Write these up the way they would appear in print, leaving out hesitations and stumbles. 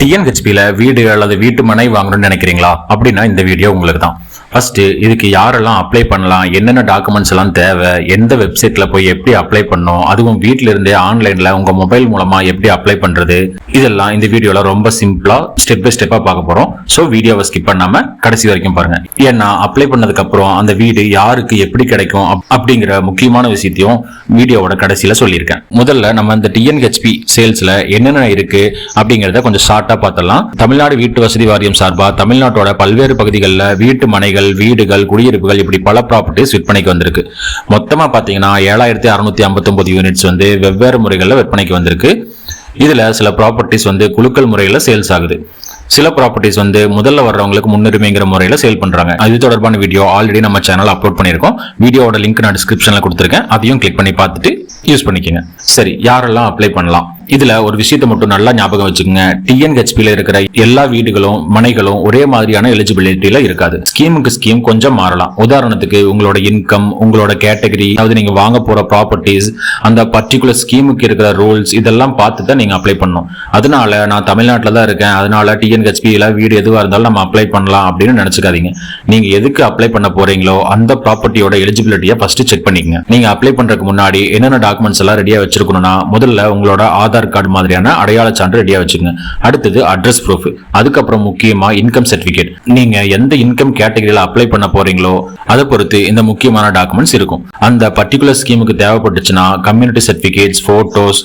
டிஎன்ஹெச்பியில் வீடு அல்லது வீட்டு மனை வாங்கணும்னு நினைக்கிறீங்களா? அப்படின்னா இந்த வீடியோ உங்களுக்கு தான். ஃபர்ஸ்ட் இதுக்கு யாரெல்லாம் அப்ளை பண்ணலாம், என்னென்ன டாக்குமெண்ட்ஸ் எல்லாம் தேவை, எந்த வெப்சைட்ல போய் எப்படி அப்ளை பண்ணணும், அதுவும் வீட்டில இருந்தே ஆன்லைன்ல உங்க மொபைல் மூலமா எப்படி அப்ளை பண்றது, இதெல்லாம் இந்த வீடியோல ரொம்ப சிம்பிளா ஸ்டெப் பை ஸ்டெப்பா பார்க்க போறோம். ஸோ வீடியோவை ஸ்கிப் பண்ணாம கடைசி வரைக்கும் பாருங்க. ஏன்னா அப்ளை பண்ணதுக்கு அப்புறம் அந்த வீடு யாருக்கு எப்படி கிடைக்கும் அப்படிங்கிற முக்கியமான விஷயத்தையும் வீடியோவோட கடைசியில சொல்லியிருக்கேன். முதல்ல நம்ம இந்த டிஎன்ஹெச்பி சேல்ஸ்ல என்னென்ன இருக்கு அப்படிங்கறத கொஞ்சம் ஷார்ட்டா பார்த்தலாம். தமிழ்நாடு வீட்டு வசதி வாரியம் சார்பா தமிழ்நாட்டோட பல்வேறு பகுதிகளில் வீட்டு மனைகள், வீடுகள், குடியிருப்புகள் இப்படி பல ப்ராப்பர்ட்டிஸ் விற்பனைக்கு வந்திருக்கு. மொத்தமா பாத்தீங்கன்னா 7659 யூனிட்ஸ் வெவ்வேறு முறைகளில் விற்பனைக்கு வந்திருக்கு. இதுல சில ப்ராப்பர்ட்டிஸ் குலுக்கல் முறையில சேல்ஸ் ஆகுது. சில ப்ராப்பர்ட்டிஸ் முதல்ல வர்றவங்களுக்கு முன்னுரிமைங்கிற முறையில சேல் பண்றாங்க. இது தொடர்பான வீடியோ ஆல்ரெடி நம்ம சேனல் அப்லோட் பண்ணிருக்கோம். வீடியோவோட லிங்க் நான் டிஸ்கிரிப்ஷன்ல கொடுத்துருக்கேன். அதையும் கிளிக் பண்ணி பார்த்துட்டு யூஸ் பண்ணிக்கோங்க. சரி, யாரெல்லாம் அப்ளை பண்ணலாம்? இதுல ஒரு விஷயத்தை மட்டும் நல்லா ஞாபகம் வச்சுக்கோங்க. டிஎன்ஹெச்பில இருக்கிற எல்லா வீடுகளும் மனைகளும் ஒரே மாதிரியான எலிஜிபிலிட்டியில இருக்காது. ஸ்கீமுக்கு ஸ்கீம் கொஞ்சம் மாறலாம். உதாரணத்துக்கு உங்களோட இன்கம், உங்களோட கேட்டகரி, அதாவது நீங்க வாங்க போற ப்ராப்பர்ட்டிஸ், அந்த பர்டிகுலர் ஸ்கீமுக்கு இருக்கிற ரூல்ஸ் இதெல்லாம் பார்த்து தான் நீங்க அப்ளை பண்ணணும். அதனால நான் தமிழ்நாட்டில் தான் இருக்கேன், அதனால டிஎன்ஹெச்பியில வீடு எதுவாக இருந்தாலும் நம்ம அப்ளை பண்ணலாம் அப்படின்னு நினைச்சுக்காதீங்க. நீங்க எதுக்கு அப்ளை பண்ண போறீங்களோ அந்த ப்ராப்பர்ட்டியோட எலிஜிபிலிட்டியை ஃபர்ஸ்ட் செக் பண்ணிக்கங்க. நீங்க அப்ளை பண்றதுக்கு முன்னாடி என்னென்ன டாக்குமெண்ட்ஸ் எல்லாம் ரெடியா வச்சிருக்கணும்னா, முதல்ல உங்களோட ஆதார் கார்டு மாதிரியான அடையாள சான்று ரெடியா வச்சுங்க. அடுத்தது அட்ரஸ் ப்ரூஃப், அதுக்கப்புறம் முக்கியமா இன்கம் சர்டிபிகேட். நீங்க எந்த இன்கம் கேட்டகரியில அப்ளை பண்ண போறீங்களோ அதை பொறுத்து இந்த முக்கியமான டாக்குமெண்ட்ஸ் இருக்கும். அந்த பர்டிகுலர் ஸ்கீமுக்கு தேவைப்பட்டுச்சுன்னா community certificates, photos,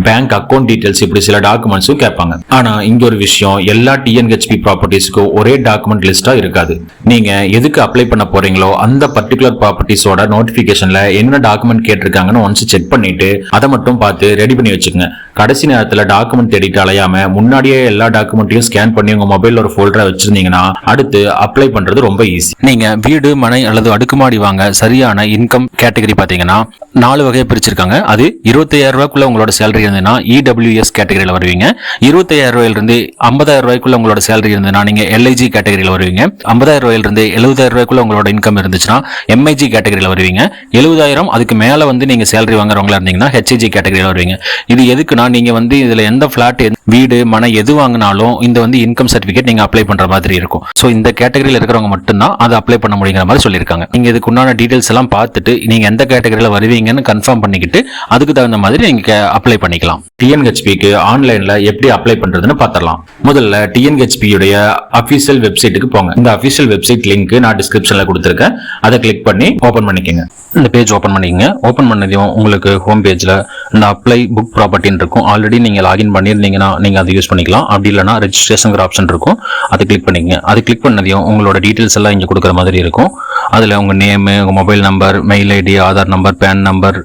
bank account details இப்படி சில டாக்குமெண்ட்ஸும் கேட்பாங்க. ஆனா இங்க ஒரு விஷயம், எல்லா டிஎன்ஹெச்பி ப்ராப்பர்ட்டிஸ்க்கும் ஒரே டாக்குமெண்ட் லிஸ்டா இருக்காது. நீங்க எதுக்கு அப்ளை பண்ண போறீங்களோ அந்த பர்டிகுலர் ப்ராப்பர்ட்டிஸோட நோட்டிபிகேஷன்ல என்ன டாக்குமெண்ட் கேட்டிருக்காங்கன்னு ஒன்ஸ் செக் பண்ணிட்டு அதை மட்டும் பார்த்து ரெடி பண்ணி வச்சுக்கோங்க. கடைசி நேரத்துல டாக்குமெண்ட் தேடிட்டு அலையாம முன்னாடியே எல்லா டாக்குமெண்ட்டையும் ஸ்கேன் பண்ணி உங்க மொபைல்ல ஒரு ஃபோல்டரா வச்சிருந்தீங்கன்னா அடுத்து அப்ளை பண்றது ரொம்ப ஈஸி. நீங்க வீடு, மனை அல்லது அடுக்குமாடி வாங்க சரியான இன்கம் கேட்டகரி பாத்தீங்கன்னா 4 வகையை பிரிச்சிருக்காங்க. அது 25,000 ரூபாய்க்குள்ள உங்களோட சேலரி இருந்ததுன்னா இடபிள்யூஎஸ் கேட்டகரியில வருவீங்க. 25,000 ரூபாயிலிருந்து 50,000 ரூபாய்க்குள்ள உங்களோட சேலரி இருந்ததுன்னா நீங்க எல்ஐஜி கேட்டகரியில வருவீங்க. 50,000 ரூபாயிலிருந்து 70,000 ரூபாய்க்குள்ள உங்களோட இன்கம் இருந்துச்சுன்னா எம்ஐஜி கேட்டகரியில வருவீங்க. 70,000 அதுக்கு மேல நீங்க சேலரி வாங்குறவங்களா இருந்தீங்கன்னா ஹெச்ஐஜி கேட்டகரியில வருவீங்க. இது எதுக்குன்னா நீங்க இதுல எந்த பிளாட், வீடு, மனை எது வாங்கினாலும் இந்த இன்கம் சர்டிபிகேட் நீங்க அப்ளை பண்ற மாதிரி இருக்கும். சோ இந்த கேட்டகரியில இருக்கிறவங்க மட்டும்தான் அதை அப்ளை பண்ண முடியுங்கிற மாதிரி சொல்லியிருக்காங்க. நீங்க இதுக்கு உண்டான டீடைல்ஸ் எல்லாம் பார்த்துட்டு நீங்க எந்த கேட்டகரியில வருவீங்கன்னு கன்ஃபார்ம் பண்ணிக்கிட்டு அதுக்கு தகுந்த மாதிரி நீங்க அப்ளை பண்ணிக்கலாம். டிஎன்ஹெச்பிக்கு ஆன்லைன்ல எப்படி அப்ளை பண்றதுன்னு பார்த்தரலாம். முதல்ல டிஎன்ஹெச்பி உடைய அபிஷியல் வெப்சைட்டுக்கு போங்க. இந்த அபிஷியல் வெப்சைட் லிங்க் நான் டிஸ்கிரிப்ஷன்ல கொடுத்திருக்கேன். அதை கிளிக் பண்ணி ஓபன் பண்ணிக்கங்க. இந்த பேஜ் ஓபன் பண்ணிக்கங்க. ஓபன் பண்ணதையும் உங்களுக்கு ஹோம் பேஜ்ல இந்த அப்ளை புக் ப்ராப்பர்ட்டின்னு இருக்கும். ஆல்ரெடி நீங்க லாகின் பண்ணிருந்தீங்கன்னா நீங்க அதை யூஸ் பண்ணிக்கலாம். அப்படி இல்லைன்னா ரெஜிஸ்ட்ரேஷன் ஆப்ஷன் இருக்கும், அதை கிளிக் பண்ணிக்கங்க. அது கிளிக் பண்ணதையும் உங்களோட டீடைல்ஸ் எல்லாம் இங்க கொடுக்குற மாதிரி இருக்கும். அதுல உங்க நேம், உங்க mobile number, mail ID, Aadhaar number, PAN number,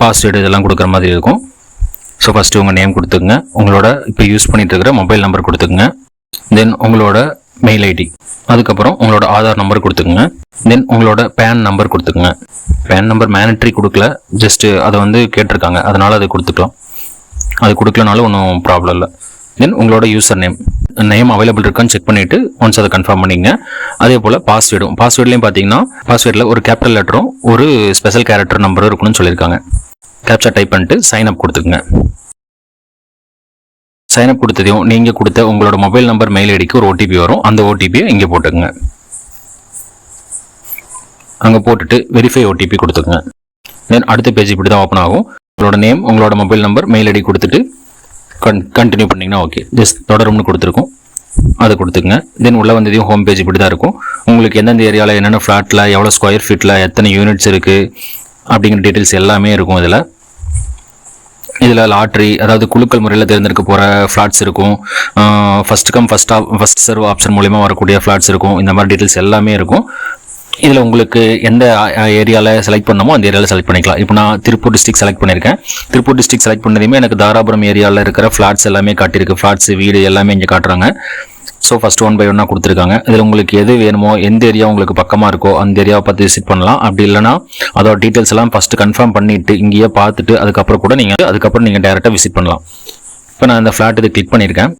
password இதெல்லாம் கொடுக்குற மாதிரி இருக்கும். ஸோ ஃபர்ஸ்ட் உங்க நேம் கொடுத்துக்குங்க. உங்களோட இப்போ யூஸ் பண்ணிட்டு இருக்கிற மொபைல் நம்பர் கொடுத்துக்குங்க. தென் உங்களோட மெயில் ஐடி, அதுக்கப்புறம் உங்களோட ஆதார் நம்பர் கொடுத்துக்குங்க. தென் உங்களோட பேன் நம்பர் கொடுத்துக்குங்க. பேன் நம்பர் மேண்டட்ரி கொடுக்கல, ஜஸ்ட் அதை கேட்டிருக்காங்க, அதனால அதை கொடுத்துக்கலாம். அது கொடுக்கலனாலும் ஒன்றும் ப்ராப்ளம் இல்லை. தென் உங்களோட யூசர் நேம் அவைலபிள் இருக்கான்னு செக் பண்ணிட்டு ஒன்ஸ் அதை கன்ஃபார்ம் பண்ணிங்க. அதே போல் பாஸ்வேர்ட்லையும் பார்த்தீங்கன்னா பாஸ்வேர்டில் ஒரு கேபிட்டல் லெட்டரும் ஒரு ஸ்பெஷல் கேரக்டர் நம்பரும் இருக்கணும்னு சொல்லியிருக்காங்க. கேப்சா டைப் பண்ணிட்டு சைன் அப் கொடுத்துக்குங்க. சைன் அப் கொடுத்ததையும் நீங்க கொடுத்த உங்களோட மொபைல் நம்பர், மெயில் ஐடிக்கு ஒரு ஓடிபி வரும். அந்த ஓடிபியை இங்கே போட்டுக்குங்க. அங்கே போட்டுட்டு வெரிஃபை ஓடிபி கொடுத்துக்குங்க. தென் அடுத்த பேஜ் இப்படி தான் ஓப்பன் ஆகும். உங்களோட நேம், உங்களோட மொபைல் நம்பர், மெயில் ஐடி கொடுத்துட்டு கண்டினியூ பண்ணிங்கன்னா ஓகே. ஜஸ்ட் தொடரும்னு கொடுத்துருக்கோம், அதை கொடுத்துக்குங்க. தென் உள்ள வந்ததையும் ஹோம் பேஜ் இப்படி தான் இருக்கும். உங்களுக்கு எந்தெந்த ஏரியாவில் என்னென்ன ஃப்ளாட்டில் எவ்வளோ ஸ்கொயர் ஃபீட்டில் எத்தனை யூனிட்ஸ் இருக்குது அப்படிங்கிற டீட்டெயில்ஸ் எல்லாமே இருக்கும். இதில் லாட்ரி, அதாவது குலுக்கல் முறையில் தேர்ந்தெடுக்க போகிற ஃப்ளாட்ஸ் இருக்கும். First come first serve option மூலமா வரக்கூடிய ஃப்ளாட்ஸ் இருக்கும். இந்த மாதிரி டீட்டெயில்ஸ் எல்லாமே இருக்கும். இதில் உங்களுக்கு எந்த ஏரியாவில் செலக்ட் பண்ணமோ அந்த ஏரியாவில் செலக்ட் பண்ணிக்கலாம். இப்போ நான் திருப்பூர் டிஸ்ட்ரிக்ட் செலக்ட் பண்ணியிருக்கேன். திருப்பூர் டிஸ்ட்ரிக்ட் செலக்ட் பண்ணதையுமே எனக்கு தாராபுரம் ஏரியாவில் இருக்கிற ஃப்ளாட்ஸ் எல்லாமே காட்டியிருக்கு. ஃப்ளாட்ஸ், வீடு எல்லாமே இங்கே காட்டுறாங்க. ஸோ ஃபர்ஸ்ட் 1 by 1 கொடுத்துருக்காங்க. இதில் உங்களுக்கு எது வேணுமோ, எந்த ஏரியா உங்களுக்கு பக்கமாக இருக்கோ அந்த ஏரியாவை பார்த்து விசிட் பண்ணலாம். அப்படி இல்லைனா அதோட டீட்டெயில்ஸ் எல்லாம் ஃபர்ஸ்ட் கன்ஃபார்ம் பண்ணிட்டு இங்கேயே பார்த்துட்டு அதுக்கப்புறம் நீங்கள் டைரெக்டாக விசிட் பண்ணலாம். இப்போ நான் இந்த ஃப்ளாட் இதை கிளிக் பண்ணியிருக்கேன்.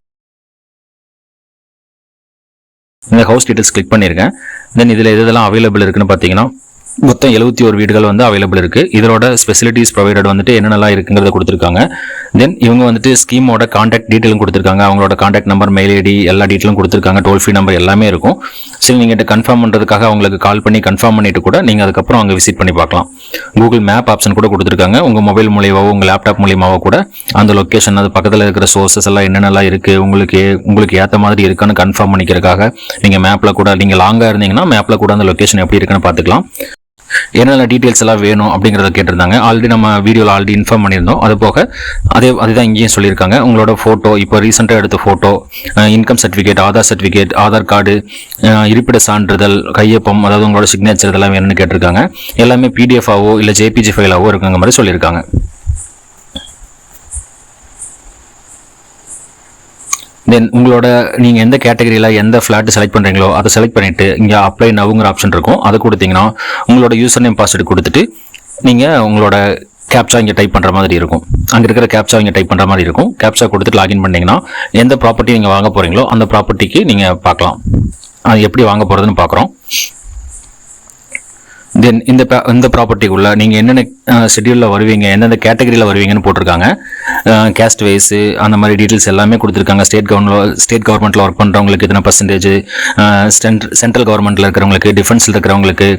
இந்த ஹவுஸ் டீட்டெயில்ஸ் கிளிக் பண்ணியிருக்கேன். தென் இதில் எதெல்லாம் அவைலபிள் இருக்குன்னு பார்த்தீங்கன்னா மொத்தம் 71 வீடுகள் வந்து அவைலபிள் இருக்கு. இதோட ஸ்பெசிலிட்டிஸ் ப்ரொவைடட் வந்துட்டு என்னென்னலாம் இருக்குங்கிறத கொடுத்துருக்காங்க. தென் இவங்க வந்துட்டு ஸ்கீமோட கான்டாக்ட் டீட்டெயிலும் கொடுத்துருக்காங்க. அவங்களோட கான்டாக்ட் நம்பர், மெயில் ஐடி எல்லா டீட்டெயிலும் கொடுத்துருக்காங்க. டோல் ஃப்ரீ நம்பர் எல்லாமே இருக்கும். சரி, நீங்கள் கன்ஃபார்ம் பண்ணுறதுக்காக அவங்களுக்கு கால் பண்ணி கன்ஃபார்ம் பண்ணிட்டு கூட நீங்கள் அதுக்கப்புறம் அங்கே விசிட் பண்ணி பார்க்கலாம். கூகுள் மேப் ஆப்ஷன் கூட கொடுத்துருக்காங்க. உங்கள் மொபைல் மூலியமாவோ உங்கள் லேப்டாப் மூலியமாவோ கூட அந்த லொக்கேஷன், அது பக்கத்தில் இருக்கிற சோர்சஸ் எல்லாம் என்னென்னலாம் இருக்குது, உங்களுக்கு ஏற்ற மாதிரி இருக்கான்னு கன்ஃபார்ம் பண்ணிக்கிறதுக்காக நீங்கள் மேப்பில் கூட, நீங்கள் லாங்காக இருந்தீங்கன்னா மேப்பில் கூட அந்த லொக்கேஷன் எப்படி இருக்குன்னு பார்த்துக்கலாம். என்னென்ன டீட்டெயில்ஸ் எல்லாம் வேணும் அப்படிங்கிறத கேட்டிருந்தாங்க. ஆல்ரெடி நம்ம வீடியோவில் ஆல்ரெடி இன்ஃபார்ம் பண்ணியிருந்தோம். அது போக அதுதான் இங்கேயும் சொல்லியிருக்காங்க. உங்களோட ஃபோட்டோ, இப்போ ரீசெண்டாக எடுத்த photo, income certificate, Aadhaar certificate, Aadhaar card, இருப்பிட சான்றிதழ், கையொப்பம், அதாவது உங்களோட சிக்னேச்சர் இதெல்லாம் வேணும்னு கேட்டிருக்காங்க. எல்லாமே பிடிஎஃபாவோ இல்லை ஜேபிஜி ஃபைலாவோ இருக்குங்க மாதிரி சொல்லியிருக்காங்க. தென் உங்களோட நீங்கள் எந்த கேட்டகரியில் எந்த ஃப்ளாட் செலக்ட் பண்ணுறீங்களோ அதை செலக்ட் பண்ணிவிட்டு இங்கே அப்ளை நவுங்கிற ஆப்ஷன் இருக்கும். அதை கொடுத்தீங்கன்னா உங்களோட யூசர் நேம் பாஸ்வேர்டு கொடுத்துட்டு நீங்கள் உங்களோட கேப்சா இங்கே டைப் பண்ணுற மாதிரி இருக்கும். அங்கே இருக்கிற கேப்சா இங்கே டைப் பண்ணுற மாதிரி இருக்கும். கேப்சா கொடுத்துட்டு லாகின் பண்ணிங்கன்னா எந்த ப்ராப்பர்ட்டி நீங்கள் வாங்க போகிறீங்களோ அந்த ப்ராப்பர்ட்டிக்கு நீங்கள் பார்க்கலாம். அது எப்படி வாங்க போகிறதுன்னு பார்க்குறோம். தென் இந்த ப்ராப்பர்ட்டிக்குள்ள நீங்கள் என்னென்ன ஷெட்யூலில் வருவீங்க, எந்தெந்த கேட்டகரியில் வருவீங்கன்னு போட்டிருக்காங்க. கேஸ்ட் வைஸு அந்த மாதிரி டீட்டெயில்ஸ் எல்லாமே கொடுத்துருக்காங்க. ஸ்டேட் கவர்மெண்ட்டில் ஒர்க் பண்ணுறவங்களுக்கு இத்தனை பர்சன்டேஜ், சென்ட்ரல் கவர்மெண்ட்டில் இருக்கிறவங்களுக்கு, டிஃபென்ஸில் இருக்கிறவங்களுக்கு,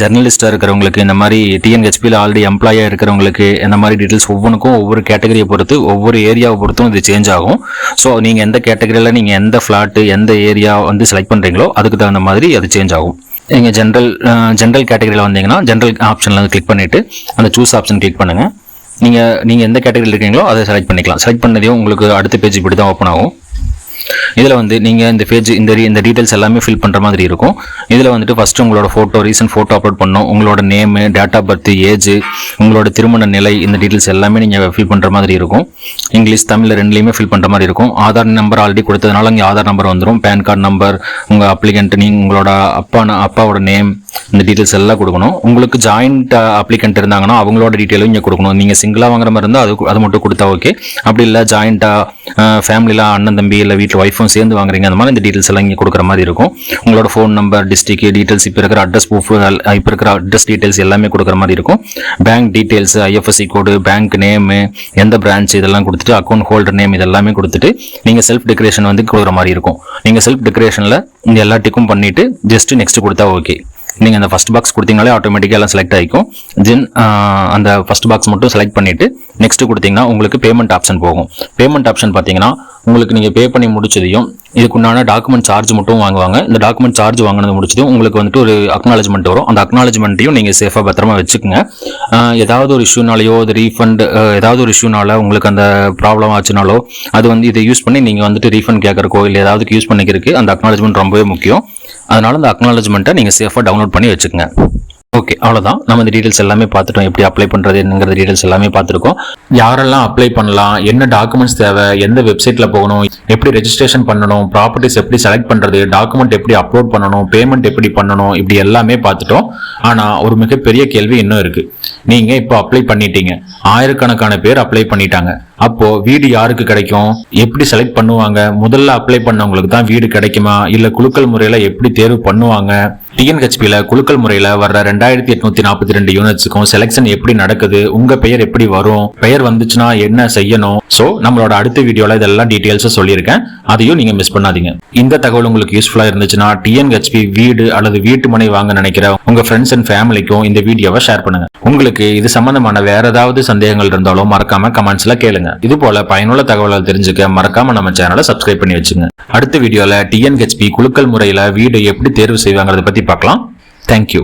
ஜெர்னலிஸ்ட்டாக இருக்கிறவங்களுக்கு, இந்த மாதிரி டிஎன்ஹெச்பியில் ஆல்ரெடி எம்ப்ளாயாக இருக்கிறவங்களுக்கு, இந்த மாதிரி டீட்டெயில்ஸ் ஒவ்வொன்றுக்கும் ஒவ்வொரு கேட்டகரியை பொறுத்து, ஒவ்வொரு ஏரியாவை பொறுத்தும் இது சேஞ்ச் ஆகும். ஸோ நீங்கள் எந்த கேட்டகரியில் நீங்கள் எந்த ஃப்ளாட்டு எந்த ஏரியா வந்து செலக்ட் பண்ணுறீங்களோ அதுக்கு தகுந்த மாதிரி அது சேஞ்ச் ஆகும். நீங்கள் ஜென்ரல் கேட்டகரியில் வந்தீங்கன்னா ஜென்ரல் ஆப்ஷனில் வந்து கிளிக் பண்ணிவிட்டு அந்த சூஸ் ஆப்ஷன் கிளிக் பண்ணுங்கள். நீங்கள் எந்த கேட்டகரியில் இருக்கீங்களோ அதை செலக்ட் பண்ணிக்கலாம். செலக்ட் பண்ணதையும் உங்களுக்கு அடுத்த பேஜ் இப்படி தான் ஓப்பன் ஆகும். இதில் வந்து நீங்கள் இந்த பேஜ் இந்த டீட்டெயில்ஸ் எல்லாமே ஃபில் பண்ணுற மாதிரி இருக்கும். இதில் வந்துட்டு ஃபஸ்ட்டு உங்களோட ஃபோட்டோ, ரீசன்ட் ஃபோட்டோ அப்லோட் பண்ணணும். உங்களோட name, date of birth, age, உங்களோட திருமண நிலை, இந்த டீட்டெயில்ஸ் எல்லாமே நீங்கள் ஃபில் பண்ணுற மாதிரி இருக்கும். இங்கிலீஷ், தமிழ் ரெண்டுலேயுமே ஃபில் பண்ணுற மாதிரி இருக்கும். ஆதார் நம்பர் ஆல்ரெடி கொடுத்ததுனால இங்கே ஆதார் நம்பர் வந்துடும். பேன் கார்டு நம்பர், உங்கள் அப்ளிகண்ட், நீங்கள் உங்களோட அப்பாவோட நேம், இந்த டீட்டெயில்ஸ் எல்லாம் கொடுக்கணும். உங்களுக்கு ஜாயிண்ட் அப்ளிகண்ட் இருந்தாங்கன்னா அவங்களோட டீட்டெயிலும் இங்கே கொடுக்கணும். நீங்கள் சிங்கிளாக வாங்குற மாதிரி இருந்தால் அது மட்டும் கொடுத்தா ஓகே. அப்படி இல்லை ஜாயிண்ட்டாக ஃபேமிலியில் அண்ணன் தம்பி இல்லை வீட்டில் ஒய்ஃபும் சேர்ந்து வாங்குறீங்க, அந்த மாதிரி இந்த டீட்டெயில்ஸ் எல்லாம் இங்கே கொடுக்குற மாதிரி இருக்கும். உங்களோட ஃபோன் நம்பர், டிஸ்ட்ரிக்ட் டீட்டெயில்ஸ், இப்போ இருக்கிற அட்ரஸ் ப்ரூஃப், இப்போ இருக்கிற அட்ரஸ் டீட்டெயில்ஸ் எல்லாமே கொடுக்குற மாதிரி இருக்கும். பேங்க் டீட்டெயில்ஸ், ஐஎஃப்எஸ்சி கோடு, பேங்க் நேமு, எந்த பிரான்ச் இதெல்லாம் கொடுத்துட்டு அக்கௌண்ட் ஹோல்டர் நேம் இதெல்லாமே கொடுத்துட்டு நீங்கள் செல்ஃப் டெக்கரேஷன் வந்து கொடுக்குற மாதிரி இருக்கும். நீங்கள் செல்ஃப் டெக்கரேஷனில் இந்த எல்லா டிக்கும் பண்ணிவிட்டு ஜஸ்ட் நெக்ஸ்ட் கொடுத்தா ஓகே. நீங்கள் அந்த ஃபஸ்ட் பாக்ஸ் கொடுத்தீங்கனாலே ஆட்டோமேட்டிக்காக எல்லாம் செலக்ட் ஆகிக்கும். தென் அந்த ஃபஸ்ட் பாக்ஸ் மட்டும் செலக்ட் பண்ணிவிட்டு நெக்ஸ்ட் கொடுத்தீங்கன்னா உங்களுக்கு பேமெண்ட் ஆப்ஷன் போகும். பேமெண்ட் ஆப்ஷன் பார்த்தீங்கன்னா உங்களுக்கு நீங்கள் பே பண்ணி முடிச்சதையும் இதுக்குண்டான டாக்குமெண்ட் சார்ஜ் மட்டும் வாங்குவாங்க. இந்த டாக்குமெண்ட் சார்ஜ் வாங்கினது முடிச்சதும் உங்களுக்கு வந்துட்டு ஒரு அக்னாலஜ்மெண்ட் வரும். அந்த அக்னாலஜ்மெண்ட்டையும் நீங்கள் சேஃபாக பத்திரமா வச்சுக்கோங்க. ஏதாவது ஒரு இஷ்யூனாலையோ, அது ரீஃபண்ட் ஏதாவது ஒரு இஷ்யூனால உங்களுக்கு அந்த ப்ராப்ளம் ஆச்சுனாலோ அது வந்து இதை யூஸ் பண்ணி நீங்கள் வந்துட்டு ரீஃபண்ட் கேட்குறக்கோ இல்லை ஏதாவது யூஸ் பண்ணிக்கிறதுக்கு அந்த அக்னாலஜ்மெண்ட் ரொம்பவே முக்கியம். அதனால அந்த அக்னாலஜ்மெண்ட்டை நீங்கள் சேஃபாக டவுன்லோட் பண்ணி வச்சுக்கோங்க. ஓகே, அவ்வளோதான். நம்ம இந்த டீட்டெயில்ஸ் எல்லாமே பார்த்துட்டோம். எப்படி அப்ளை பண்ணுறது என்னங்கிற டீட்டெயில்ஸ் எல்லாமே பார்த்துருக்கோம். யாரெல்லாம் அப்ளை பண்ணலாம், என்ன டாக்குமெண்ட்ஸ் தேவை, எந்த வெப்சைட்டில் போகணும், எப்படி ரெஜிஸ்ட்ரேஷன் பண்ணணும், ப்ராப்பர்ட்டிஸ் எப்படி செலக்ட் பண்ணுறது, டாக்குமெண்ட் எப்படி அப்லோட் பண்ணணும், பேமெண்ட் எப்படி பண்ணணும், இப்படி எல்லாமே பார்த்துட்டோம். ஆனால் ஒரு மிகப்பெரிய கேள்வி இன்னும் இருக்குது. நீங்கள் இப்போ அப்ளை பண்ணிட்டீங்க, ஆயிரக்கணக்கான பேர் அப்ளை பண்ணிட்டாங்க. அப்போ வீடு யாருக்கு கிடைக்கும், எப்படி செலக்ட் பண்ணுவாங்க, முதல்ல அப்ளை பண்ணவங்களுக்கு தான் வீடு கிடைக்குமா, இல்லை குலுக்கல் முறையில் எப்படி தேர்வு பண்ணுவாங்க, டிஎன்ஹெச்பியில் குலுக்கல் முறையில் வர்ற 2842 யூனிட்ஸுக்கும் செலெக்ஷன் எப்படி நடக்குது, உங்க பெயர் எப்படி வரும், பெயர் வந்துச்சுன்னா என்ன செய்யணும். ஸோ நம்மளோட அடுத்த வீடியோவில் இதெல்லாம் டீட்டெயில்ஸை சொல்லியிருக்கேன், அதையும் நீங்கள் மிஸ் பண்ணாதீங்க. இந்த தகவல் உங்களுக்கு யூஸ்ஃபுல்லாக இருந்துச்சுன்னா டிஎன்ஹெச்பி வீடு அல்லது வீட்டு மனை வாங்க நினைக்கிற உங்க ஃப்ரெண்ட்ஸ் அண்ட் ஃபேமிலிக்கும் இந்த வீடியோவை ஷேர் பண்ணுங்க. உங்களுக்கு இது சம்பந்தமான வேற ஏதாவது சந்தேகங்கள் இருந்தாலும் மறக்காம கமெண்ட்ஸ்ல கேளுங்க. இது போல பயனுள்ள தகவல்கள் தெரிஞ்சுக்க மறக்காம நம்ம சேனலை சப்ஸ்கிரைப் பண்ணி வச்சுங்க. அடுத்த வீடியோல டிஎன்ஹெச்பி குலுக்கல் முறையில வீடு எப்படி தேர்வு செய்வாங்கிறத பத்தி பார்க்கலாம். தேங்க்யூ.